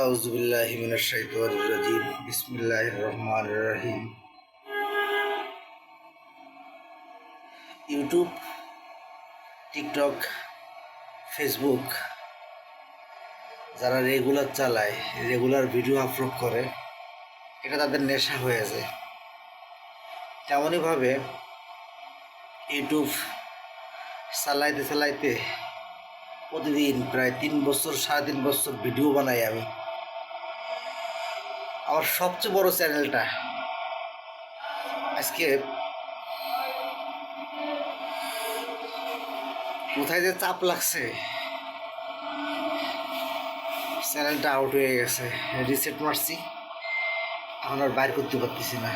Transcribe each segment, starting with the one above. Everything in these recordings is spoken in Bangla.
আউযুবিল্লাহি মিনাশ শাইতানির রাজিম বিসমিল্লাহির রহমানির রহিম। ইউটিউব, টিকটক, ফেসবুক যারা রেগুলার চালায়, রেগুলার ভিডিও আপলোড করে, এটা তাদের নেশা হয়ে যায়। তেমনইভাবে ইউটিউব চালাইতে চালাইতে প্রতিদিন প্রায় 3 বছর 3.5 বছর ভিডিও বানাই আমি। আমার সবচেয়ে বড় চ্যানেলটা আজকে কোথায় যে চাপ লাগছে, চ্যানেলটা আউট হয়ে গেছে। রিসেট মারছি, এখন আর বাইর করতে পারতেছি না।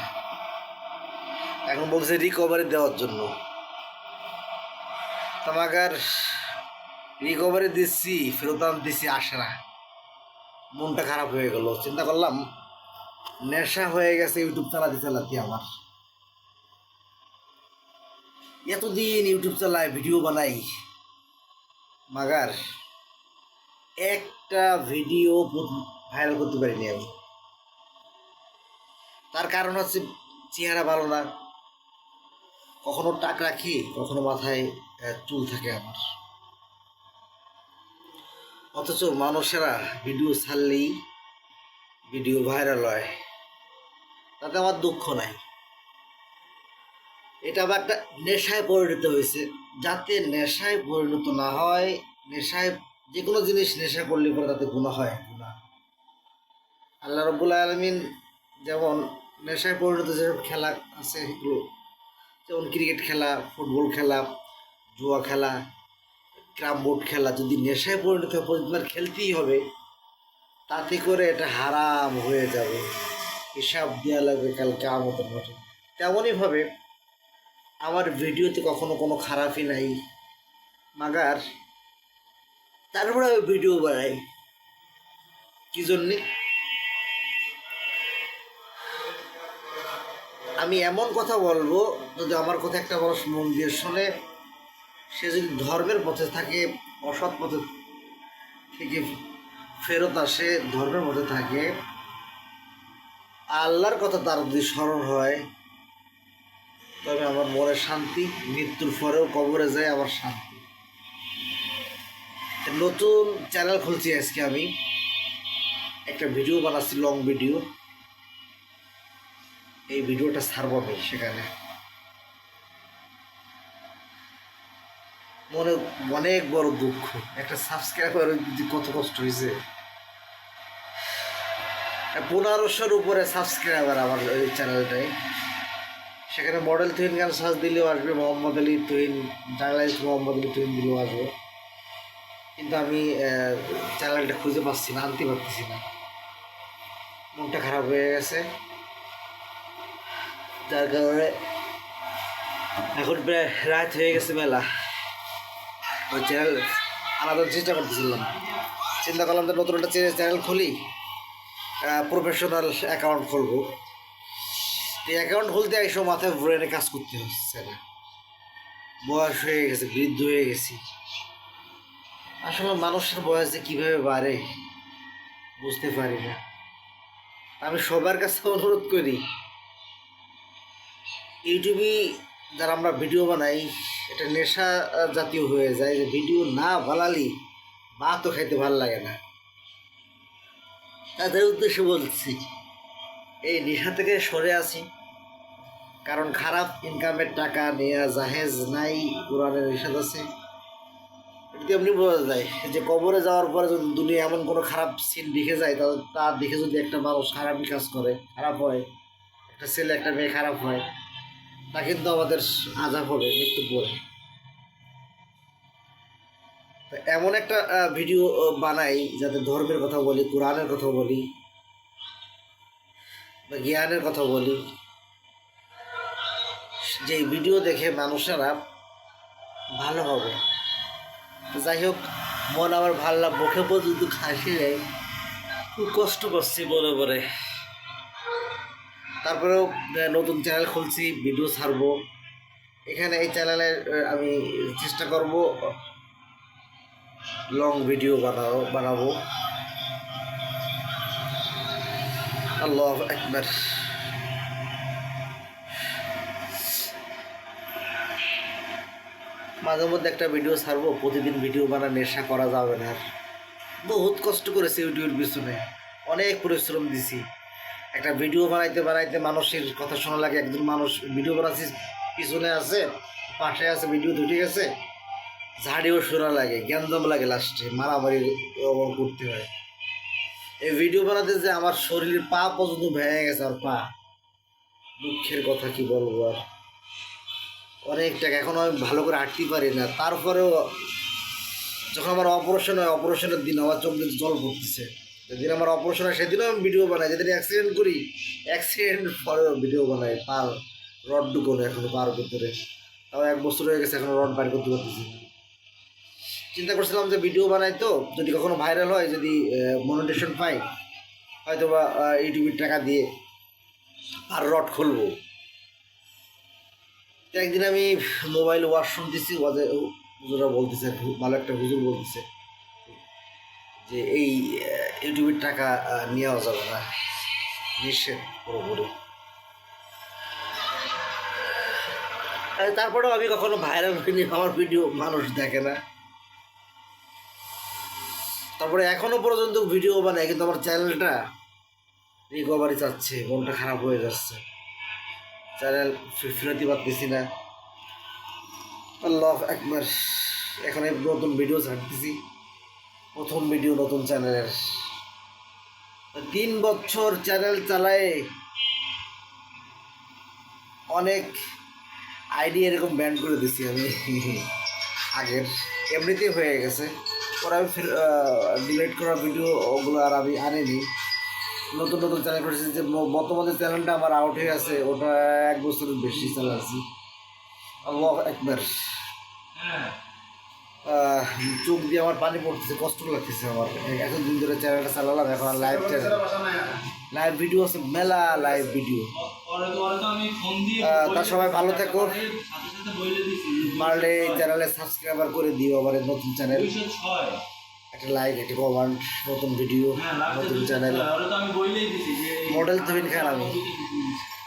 এখন বলছে রিকভারি দেওয়ার জন্য। তোমাকে আর রিকভারি দিচ্ছি, ফেরত দিচ্ছি, আসে না। মনটা খারাপ হয়ে গেল। চিন্তা করলাম নেশা হয়ে গেছে ইউটিউব চালাতে চালাতে আমার। এতদিন ইউটিউব চালাই, ভিডিও বানাই, মাগার একটা ভিডিও ভাইরাল করতে পারিনি আমি। তার কারণ হচ্ছে চেহারা ভালো না, কখনো টাক রাখি, কখনো মাথায় চুল থাকে আমার। অথচ মানুষেরা ভিডিও ছাড়লেই ভিডিও ভাইরাল হয়, তাতে আমার দুঃখ নাই। এটা আবার একটা নেশায় পরিণত হয়েছে। যাতে নেশায় পরিণত না হয়, নেশায় যে কোনো জিনিস নেশা করলে পরে তাতে গুনাহ হয়। গুনাহ আল্লাহ রাব্বুল আলামিন যেমন নেশায় পরিণত যেসব খেলা আছে এগুলো, যেমন ক্রিকেট খেলা, ফুটবল খেলা, জুয়া খেলা, ক্যারাম বোর্ড খেলা, যদি নেশায় পরিণত হয় প্রতিবার খেলতেই হবে, তাতে করে এটা হারাম হয়ে যাবে, হিসাব দেওয়া লাগবে কাল কিয়ামতের মাঠে। তেমনইভাবে আমার ভিডিওতে কখনো কোনো খারাপই নাই, মাগার তারপরে আমি ভিডিও বানাই কি জন্যে? আমি এমন কথা বলবো, যদি আমার কথা একটা মানুষ মন দিয়ে শোনে, সে যদি ধর্মের পথে থাকে, অসৎ পথে থেকে ফেরত আসে, ধর্মের মধ্যে থাকে, আল্লাহর কথা তার যদি স্মরণ হয়, তবে আমার মনে শান্তি। মৃত্যুর পরেও কবরে যায় আমার শান্তি। নতুন চ্যানেল খুলছি আজকে আমি, একটা ভিডিও বানাচ্ছি, লং ভিডিও। এই ভিডিওটা ছাড়বো আমি সেখানে। মনে অনেক বড় দুঃখ, একটা সাবস্ক্রাইবার কত কষ্ট হয়েছে। 1500-র উপরে সাবস্ক্রাইবার আমার ওই চ্যানেলটায়। সেখানে মডেল তুহিন গান সার্চ দিলেও আসবে, মোহাম্মদ আলী তুহিন, জার্নালিস্ট মোহাম্মদ আলী তুহিন দিলেও আসবে। কিন্তু আমি চ্যানেলটা খুঁজে পাচ্ছি না, আনতে পারতেছি না। মনটা খারাপ হয়ে গেছে, যার কারণে এখন প্রায় রাত হয়ে গেছে মেলা। ওই চ্যানেল আলাদা চেষ্টা করতেছিলাম, চিন্তা করলাম যে নতুন একটা চ্যানেল খুলি, প্রফেশনাল অ্যাকাউন্ট খুলবো। এই অ্যাকাউন্ট খুলতে এসব মাথায় ব্রেনে কাজ করতে হচ্ছে না। বয়স হয়ে গেছে, বৃদ্ধ হয়ে গেছি। আসলে মানুষের বয়স যে কীভাবে বাড়ে বুঝতে পারি না। আমি সবার কাছে অনুরোধ করি, ইউটিউবে যারা আমরা ভিডিও বানাই, এটা নেশা জাতীয় হয়ে যায়, যে ভিডিও না বানালি ভাতও খাইতে ভালো লাগে না। তাদের উদ্দেশ্যে বলছি, এই নেশা থেকে সরে আসি। কারণ খারাপ ইনকামের টাকা নেওয়া জাহেজ নাই, কোরআনের নিষেধ আছে। এটা এমনি বোঝা যায় যে কবরে যাওয়ার পরে যদি দুনিয়া এমন কোনো খারাপ সিন দেখে যায়, তাহলে তার দেখে যদি একটা মানুষ খারাপই কাজ করে, খারাপ হয়, একটা ছেলে একটা মেয়ে খারাপ হয়, তা কিন্তু আমাদের আযাব হবে মৃত্যু পরে। তো এমন একটা ভিডিও বানাই যাতে ধর্মের কথা বলি, কোরআনের কথা বলি, বা জ্ঞানের কথা বলি, যে ভিডিও দেখে মানুষেরা ভালো হবে। যাই হোক, মন আমার ভালো না, মুখে পর্যন্ত হাসি নেই, খুব কষ্ট করছি মনে করে। তারপরেও নতুন চ্যানেল খুলছি, ভিডিও ছাড়বো। এখানে এই চ্যানেলে আমি চেষ্টা করব লং ভিডিও বানাবো। আল্লাহু আকবার। মাঝে মধ্যে একটা ভিডিও ছাড়বো, প্রতিদিন ভিডিও বানা নেশা করা যাবে না। বহুত কষ্ট করেছি ইউটিউবের পিছনে, অনেক পরিশ্রম দিছি। একটা ভিডিও বানাইতে বানাইতে মানুষের কথা শোনা লাগে। একজন মানুষ ভিডিও বানাচ্ছি, পিছনে আছে, পাশে আছে, ভিডিও দুটি গেছে, ঝাড়িও শোনা লাগে, গ্যান্দম লাগে, লাস্টে মারামারি করতে হয়। এই ভিডিও বানাতে যে আমার শরীরের পা পর্যন্ত ভেঙে গেছে, আর পা, দুঃখের কথা কি বলবো আর। অনেক টাকা, এখনো আমি ভালো করে হাঁটতে পারি না। তারপরেও যখন আমার অপারেশন হয়, অপারেশনের দিন আমার চোখ দিয়ে জল পড়তেছে। যেদিন আমার অপারেশন হয় সেদিনও আমি ভিডিও বানাই। যেদিন অ্যাক্সিডেন্ট করি, অ্যাক্সিডেন্ট পরেও ভিডিও বানাই। পার রড ঢুকোনো এখনো পার ভিতরে, তাও 1 বছর হয়ে গেছে, এখনো রড বাইর করতে পারতেছি। চিন্তা করছিলাম যে ভিডিও বানাই, তো যদি কখনো ভাইরাল হয়, যদি মনিটেশন পাই, হয়তো বা ইউটিউবের টাকা দিয়ে আর রড খুলবো। তো একদিন আমি মোবাইল ওয়াশ শুনতেছি, হুজুরা বলতেছে, ভালো একটা হুজুর বলতেছে যে এই ইউটিউবের টাকা নেওয়া যাবে না, নিষেধ পুরোপুরি। তারপরেও আমি কখনো ভাইরাল হইনি, আমার ভিডিও মানুষ দেখে না। তারপরে এখনো পর্যন্ত ভিডিও বানায়, কিন্তু আমার চ্যানেলটা রিকভারি চাচ্ছে, মনটা খারাপ হয়ে যাচ্ছে, চ্যানেল ফিরতে পারতেছি না। আল্লাহ একবার, এখন নতুন ভিডিও ছাড়তেছি, প্রথম ভিডিও নতুন চ্যানেলের। 3 বছর চ্যানেল চালায় অনেক আইডি এরকম ব্যান করে দিছি আমি আগের, এমনিতেই হয়ে গেছে। পরে আমি ডিলিট করা ভিডিও ওগুলো আর আমি আনিনি, নতুন নতুন চ্যানেল করেছি। যে বর্তমানে চ্যানেলটা আমার আউট হয়ে আছে, ওটা 1 বছরের বেশি চালাচ্ছি। আল্লাহ একবার, চোখ দিয়ে আমার পানি পড়তেছে, কষ্ট লাগতেছে আমার। এখন দিন ধরে চ্যানেলটা চালালাম, এখন আর লাইভ চ্যানেল, লাইভ ভিডিও আছে মেলা, লাইভ ভিডিও। তার সবাই ভালো থাকো, পারলে চ্যানেলে সাবস্ক্রাইবার করে দিও আমার নতুন চ্যানেল, একটা লাইক, একটা কমেন্ট, নতুন ভিডিও, নতুন চ্যানেল। মডেল তুহিন খান আমি।